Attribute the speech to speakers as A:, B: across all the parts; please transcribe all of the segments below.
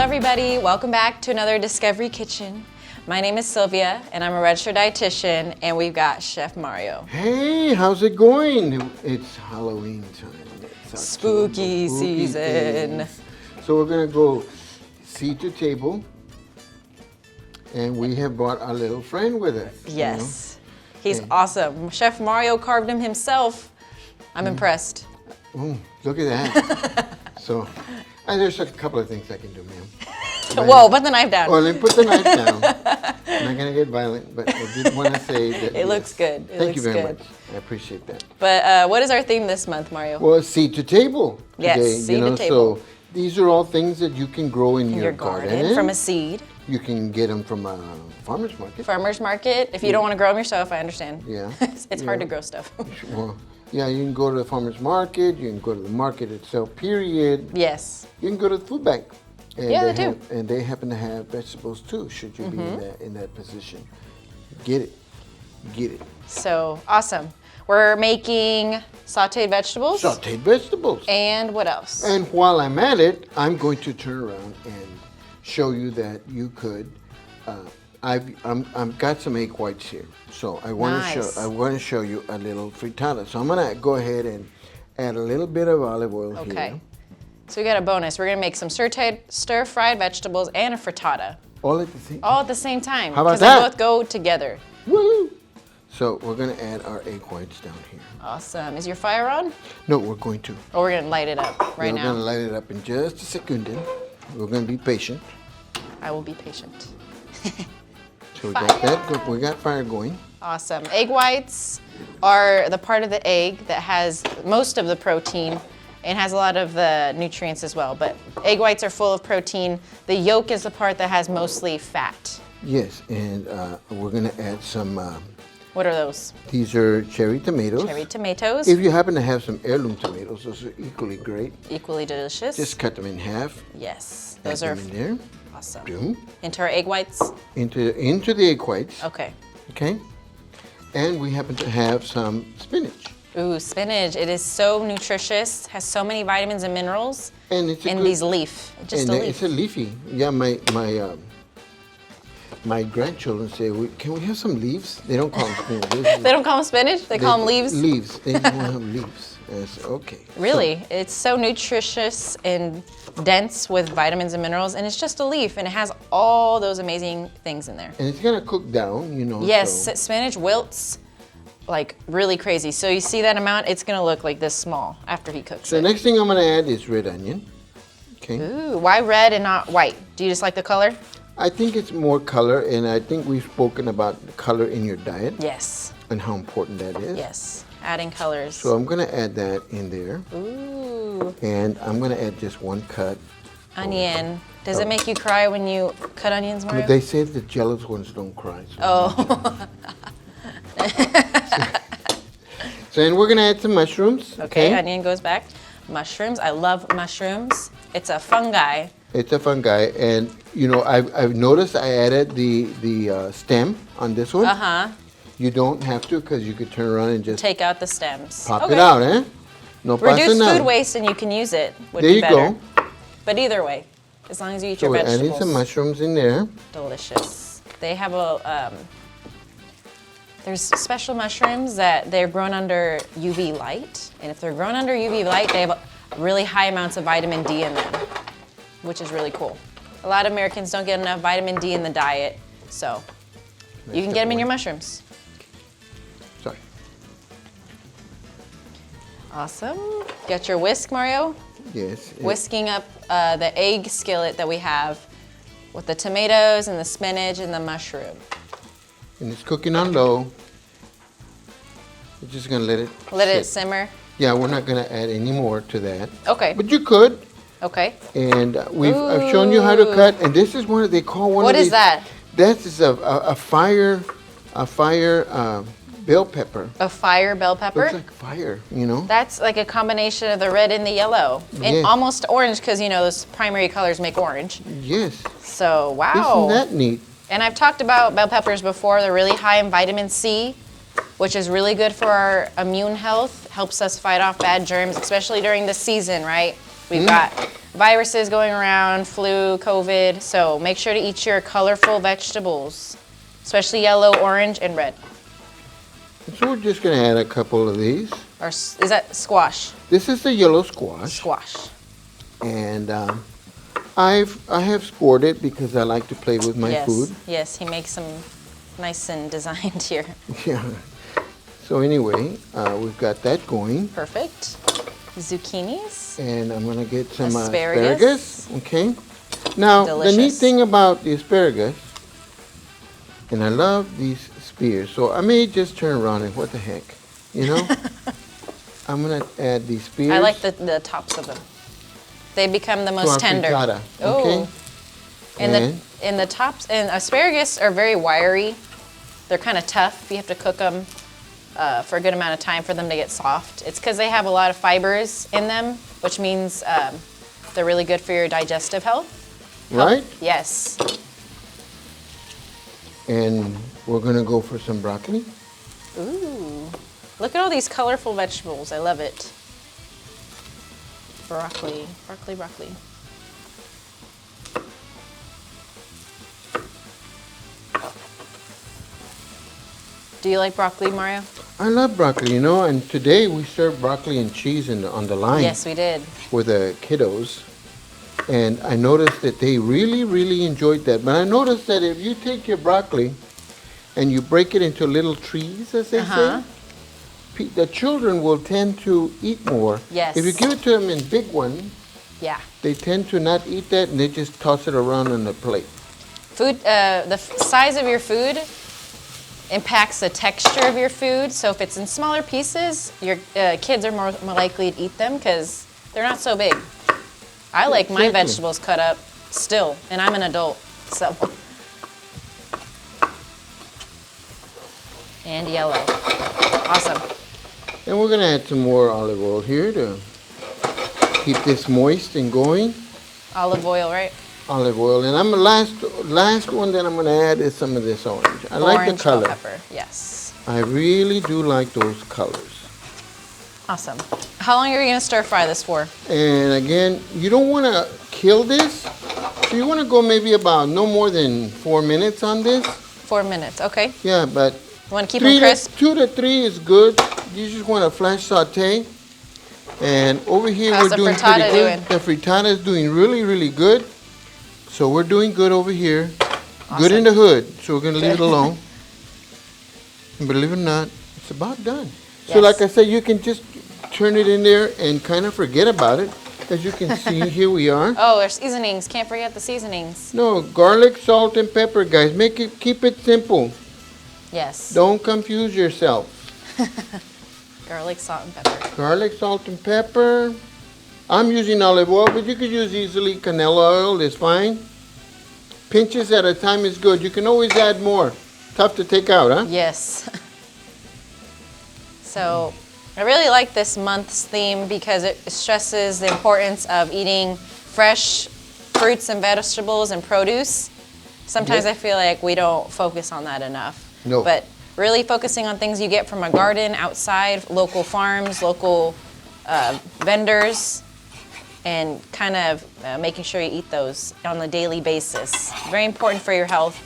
A: everybody. Welcome back to another Discovery Kitchen. My name is Sylvia, and I'm a registered dietitian, and we've got Chef Mario.
B: Hey, how's it going? It's Halloween time. It's
A: Spooky season.
B: Days. So we're gonna go seat to table, and we have brought our little friend with us.
A: Yes, he's awesome. Chef Mario carved him himself. I'm impressed.
B: Oh, look at that. So, there's a couple of things I can do, ma'am.
A: Whoa, put the knife down.
B: Well, let me put the knife down. I'm not gonna get violent, but I did want to say that.
A: It looks good.
B: Thank you very much. I appreciate that.
A: But what is our theme this month, Mario?
B: Well, seed to table.
A: Yes,
B: today,
A: seed to table.
B: So these are all things that you can grow in your garden.
A: From a seed.
B: You can get them from a farmer's market.
A: Farmer's market. If you don't want to grow them yourself, I understand.
B: Yeah.
A: It's hard to grow stuff.
B: Well, yeah, you can go to the farmer's market. You can go to the market itself, period.
A: Yes.
B: You can go to the food bank. And
A: Yeah, they do.
B: And they happen to have vegetables too, should you be in that position. Get it. Get it.
A: So, awesome. We're making sauteed vegetables.
B: Sauteed vegetables.
A: And what else?
B: And while I'm at it, I'm going to turn around and show you that you could. I've got some egg whites here, so I want to show you a little frittata. So I'm gonna go ahead and add a little bit of olive oil here.
A: Okay. So we got a bonus. We're gonna make some stir-fried vegetables and a frittata.
B: All at the same.
A: All at the same time.
B: How about
A: Because
B: that?
A: they both go together.
B: Woo! So we're gonna add our egg whites down here.
A: Awesome. Is your fire on?
B: No, we're going to.
A: Or we're gonna light it up right
B: We're
A: now?
B: gonna light it up in just a second. We're gonna be patient.
A: I will be patient.
B: So we got that. We got fire going.
A: Awesome. Egg whites are the part of the egg that has most of the protein and has a lot of the nutrients as well. But egg whites are full of protein. The yolk is the part that has mostly fat.
B: Yes, and we're gonna add some.
A: What are those?
B: These are cherry tomatoes.
A: Cherry tomatoes.
B: If you happen to have some heirloom tomatoes, those are equally great.
A: Equally delicious.
B: Just cut them in half.
A: Yes.
B: Add
A: Those are
B: them in there.
A: awesome.
B: Boom.
A: Into our egg whites?
B: Into the egg whites.
A: Okay.
B: Okay. And we happen to have some spinach.
A: Ooh, spinach. It is so nutritious, has so many vitamins and minerals.
B: And it's
A: and these leaf. Just a leaf.
B: It's a leafy. Yeah, my grandchildren say, can we have some leaves? They don't call them spinach.
A: They don't call them spinach? They call them leaves?
B: Leaves. They don't have leaves. I said, okay.
A: Really? It's so nutritious and dense with vitamins and minerals, and it's just a leaf, and it has all those amazing things in there.
B: And it's gonna cook down, you know.
A: Yes,
B: so.
A: spinach wilts like really crazy. So you see that amount, it's gonna look like this small after he cooks
B: So
A: it.
B: the next thing I'm gonna add is red onion. Okay.
A: Ooh, why red and not white? Do you just like the color?
B: I think it's more color, and I think we've spoken about the color in your diet
A: Yes.
B: and how important that is.
A: Yes, adding colors.
B: So I'm gonna add that in there,
A: Ooh,
B: and I'm gonna add just one cut.
A: onion. Does it make you cry when you cut onions, Mario?
B: But they say the jealous ones don't cry. So
A: Oh.
B: So then we're gonna add some mushrooms.
A: Okay, onion goes back. Mushrooms, I love mushrooms. It's a fungi.
B: It's a fungi, and you know I've noticed I added the stem on this one.
A: Uh-huh.
B: You don't have to, because you could turn around and just
A: Take out the stems.
B: pop it out, eh? No pasa
A: Reduce
B: nada.
A: food waste and you can use it. Would
B: There
A: be
B: you
A: better.
B: go.
A: But either way, as long as you eat
B: So
A: your
B: we're
A: vegetables.
B: adding some mushrooms in there.
A: Delicious. They have a, there's special mushrooms that they're grown under UV light. And if they're grown under UV light, they have really high amounts of vitamin D in them, which is really cool. A lot of Americans don't get enough vitamin D in the diet, so you can get them in your mushrooms.
B: Sorry.
A: Awesome. Got your whisk, Mario?
B: Yes.
A: Whisking up the egg skillet that we have with the tomatoes and the spinach and the mushroom.
B: And it's cooking on low. We're just gonna let it
A: Let it
B: sit.
A: simmer.
B: Yeah, we're not gonna add any more to that.
A: Okay.
B: But you could.
A: Okay.
B: And I've shown you how to cut. And this is they call one
A: What
B: of
A: is
B: these.
A: that?
B: That is a fire bell pepper.
A: A fire bell pepper?
B: Looks like fire, you know.
A: That's like a combination of the red and the yellow. And
B: Yeah.
A: almost orange because, you know, those primary colors make orange.
B: Yes.
A: So, wow.
B: Isn't that neat?
A: And I've talked about bell peppers before. They're really high in vitamin C, which is really good for our immune health. Helps us fight off bad germs, especially during the season, right? We've got viruses going around, flu, COVID, so make sure to eat your colorful vegetables, especially yellow, orange, and red.
B: So we're just going to add a couple of these.
A: Or is that squash?
B: This is the yellow squash.
A: Squash.
B: And I have scored it because I like to play with my food.
A: Yes, he makes them nice and designed here.
B: Yeah. So anyway, we've got that going.
A: Perfect. Zucchinis.
B: And I'm going to get some
A: asparagus.
B: Okay. Now,
A: Delicious.
B: the neat thing about the asparagus, and I love these spears, so I may just turn around and what the heck, you know? I'm going to add these spears.
A: I like the tops of them. They become the most tender.
B: Frittata,
A: Oh.
B: okay.
A: And the tops, and asparagus are very wiry. They're kind of tough. You have to cook them for a good amount of time for them to get soft. It's because they have a lot of fibers in them, which means they're really good for your digestive health.
B: Right?
A: Yes.
B: And we're going to go for some broccoli.
A: Ooh. Look at all these colorful vegetables. I love it. Broccoli, broccoli, broccoli. Do you like broccoli, Mario?
B: I love broccoli, you know, and today we served broccoli and cheese on the line.
A: Yes, we did.
B: For the kiddos. And I noticed that they really, really enjoyed that. But I noticed that if you take your broccoli and you break it into little trees, as they say, the children will tend to eat more.
A: Yes.
B: If you give it to them in big ones,
A: Yeah.
B: they tend to not eat that and they just toss it around on the plate.
A: Food, the size of your food impacts the texture of your food. So if it's in smaller pieces, your kids are more likely to eat them because they're not so big. I like my vegetables cut up still, and I'm an adult, so. And yellow. Awesome.
B: And we're going to add some more olive oil here to keep this moist and going.
A: Olive oil, right?
B: Olive oil. And last one that I'm going to add is some of this orange. I like the color.
A: Bell pepper, yes.
B: I really do like those colors.
A: Awesome. How long are you going to stir fry this for?
B: And again, you don't want to kill this. So you want to go maybe about no more than 4 minutes on this.
A: 4 minutes, okay.
B: Yeah, but
A: You want to keep them crisp?
B: 2 to 3 is good. You just want a flash saute. And over here
A: How's
B: we're
A: the
B: doing
A: frittata
B: pretty good.
A: doing?
B: The frittata is doing really, really good. So we're doing good over here.
A: Awesome.
B: Good in the hood. So we're going to leave it alone. And believe it or not, it's about done. So
A: Yes.
B: like I said, you can just turn it in there and kind of forget about it. As you can see, here we are.
A: Oh, there's seasonings. Can't forget the seasonings.
B: No, garlic, salt, and pepper, guys. Keep it simple.
A: Yes.
B: Don't confuse yourself.
A: Garlic, salt, and pepper.
B: Garlic, salt, and pepper. I'm using olive oil, but you could use easily canola oil. It's fine. Pinches at a time is good. You can always add more. Tough to take out, huh?
A: Yes. So, I really like this month's theme because it stresses the importance of eating fresh fruits and vegetables and produce. Sometimes I feel like we don't focus on that enough.
B: No.
A: But really focusing on things you get from a garden, outside, local farms, local vendors, and kind of making sure you eat those on a daily basis. Very important for your health.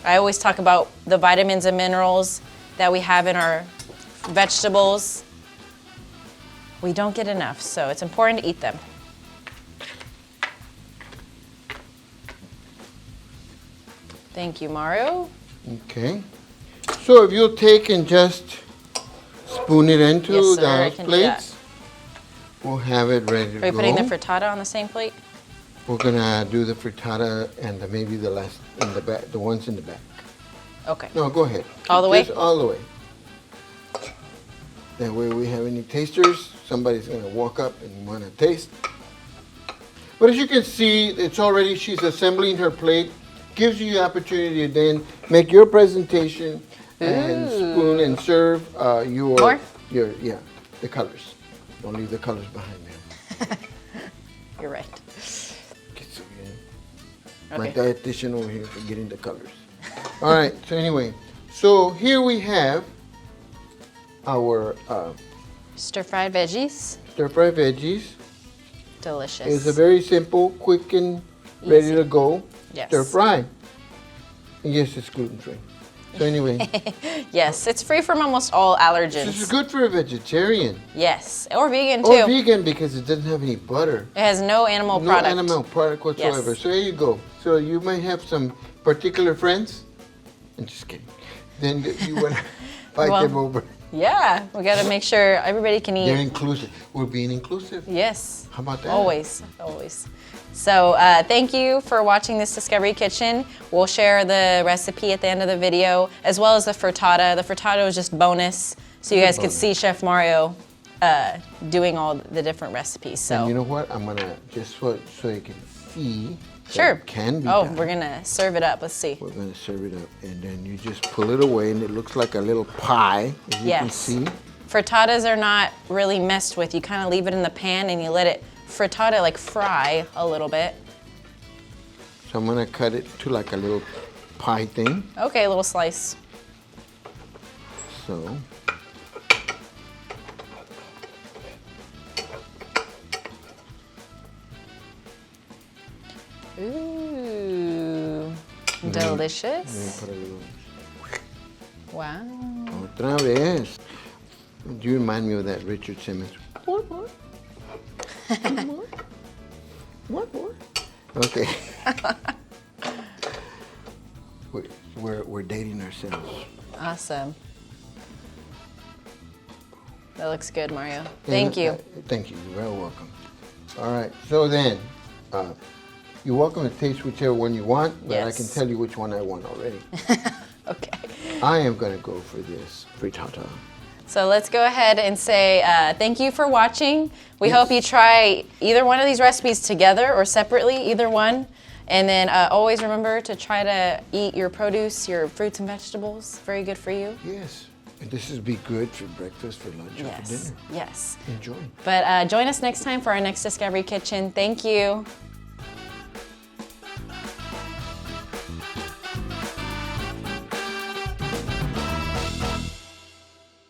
A: I always talk about the vitamins and minerals that we have in our vegetables. We don't get enough, so it's important to eat them. Thank you, Mario.
B: Okay. So if you'll take and just spoon it into
A: Yes, sir, I
B: the
A: can do that.
B: plates, we'll have it ready to
A: Are
B: go.
A: we putting the frittata on the same plate?
B: We're gonna do the frittata and maybe the last in the back, the ones in the back.
A: Okay.
B: No, go ahead.
A: All the way?
B: Just all the way. That way we have any tasters, somebody's gonna walk up and wanna taste. But as you can see, it's already, she's assembling her plate. Gives you the opportunity to then make your presentation and spoon and serve
A: More?
B: the colors. Don't leave the colors behind there.
A: You're right.
B: Get Sylvia. My
A: Okay.
B: dietitian over here for getting the colors. All right, so anyway, so here we have our
A: Stir-fried veggies.
B: stir-fry veggies.
A: Delicious.
B: It's a very simple, quick, and ready
A: Easy.
B: to go
A: Yes.
B: stir fry. And yes, it's gluten free. So anyway,
A: Yes, it's free from almost all allergens.
B: this is good for a vegetarian.
A: Yes, or vegan too.
B: Or vegan because it doesn't have any butter.
A: It has no animal
B: No
A: product.
B: animal product whatsoever.
A: Yes.
B: So there you go. So you may have some particular friends. I'm just kidding. Then you want to invite
A: Well,
B: them over.
A: Yeah, we got to make sure everybody can
B: They're
A: eat.
B: inclusive. We're being inclusive.
A: Yes.
B: How about that?
A: Always, always. So thank you for watching this Discovery Kitchen. We'll share the recipe at the end of the video, as well as the frittata. The frittata was just bonus, so you guys could see Chef Mario doing all the different recipes. So
B: And you know what? I'm gonna just so you can see. that
A: sure.
B: It can be
A: Oh,
B: done.
A: we're gonna serve it up. Let's see.
B: We're gonna serve it up, and then you just pull it away, and it looks like a little pie, as you can
A: Yes.
B: see.
A: Frittatas are not really messed with. You kind of leave it in the pan and you let it frittata like fry a little bit.
B: So I'm gonna cut it to like a little pie thing.
A: Okay, a little slice.
B: So
A: Ooh,
B: then
A: delicious.
B: put a little.
A: Wow.
B: Otra vez. You remind me of that Richard Simmons. What? What? Okay. We're dating ourselves.
A: Awesome. That looks good, Mario. Thank you.
B: Thank you. You're very welcome. All right. So then, you're welcome to taste whichever one you want, but I can
A: Yes.
B: tell you which one I want already.
A: Okay.
B: I am going to go for this frittata.
A: So let's go ahead and say thank you for watching. We hope you try either one of these recipes together or separately, either one. And then always remember to try to eat your produce, your fruits and vegetables. Very good for you.
B: Yes. And this is be good for breakfast, for lunch, or for
A: Yes.
B: dinner.
A: Yes.
B: Enjoy.
A: But join us next time for our next Discovery Kitchen. Thank you.